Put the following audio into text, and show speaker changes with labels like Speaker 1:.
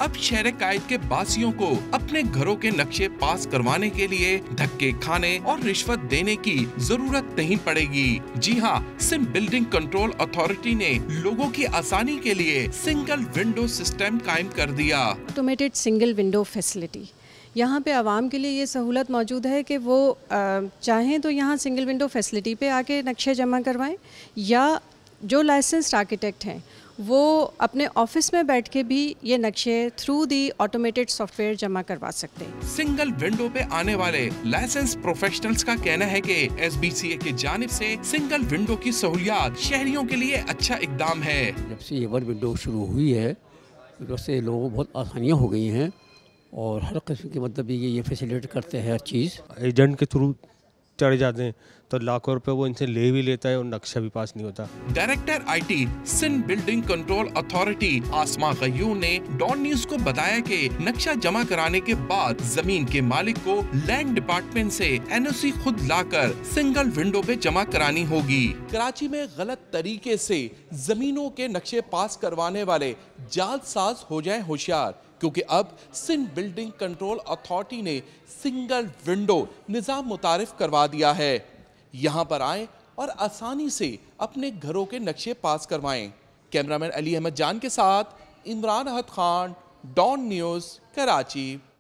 Speaker 1: अब शहर कायद के बासियों को अपने घरों के नक्शे पास करवाने के लिए धक्के खाने और रिश्वत देने की जरूरत नहीं पड़ेगी। जी हाँ, सिम बिल्डिंग कंट्रोल अथॉरिटी ने लोगों की आसानी के लिए सिंगल विंडो सिस्टम कायम कर दिया।
Speaker 2: ऑटोमेटेड सिंगल विंडो फैसिलिटी, यहाँ पे आवाम के लिए ये सहूलत मौजूद है कि वो चाहें तो यहाँ सिंगल विंडो फैसिलिटी पे आके नक्शे जमा करवाएं, या जो लाइसेंस्ड आर्किटेक्ट हैं वो अपने ऑफिस में बैठ के भी ये नक्शे थ्रू दी ऑटोमेटेड सॉफ्टवेयर जमा करवा सकते हैं।
Speaker 1: सिंगल विंडो पे आने वाले लाइसेंस प्रोफेशनल्स का कहना है कि SBCA की जानिब से सिंगल विंडो की सहूलियत शहरियों के लिए अच्छा इकदाम है।
Speaker 3: जब से ये वन विंडो शुरू हुई है तो से लोगों को बहुत आसानियाँ हो गई हैं और हर किस्म की मतलब ये फैसिलिटेट करते हैं हर चीज़।
Speaker 4: एजेंट के थ्रू चढ़ जाते हैं तो लाखों रुपए वो इनसे ले भी लेता है और नक्शा भी पास नहीं होता।
Speaker 1: Director IT Sindh building control authority Asma Ghayoor ने डॉन न्यूज को बताया कि नक्शा जमा कराने के बाद जमीन के मालिक को लैंड डिपार्टमेंट से NOC खुद लाकर सिंगल विंडो पे जमा करानी होगी। कराची में गलत तरीके से जमीनों के नक्शे पास करवाने वाले जालसाज हो जाएं होशियार, क्योंकि अब सिंध बिल्डिंग कंट्रोल अथॉरिटी ने सिंगल विंडो निजाम मुतारिफ करवा दिया है। यहाँ पर आएं और आसानी से अपने घरों के नक्शे पास करवाएं। कैमरामैन अली अहमद जान के साथ इमरान अहद खान, डॉन न्यूज़, कराची।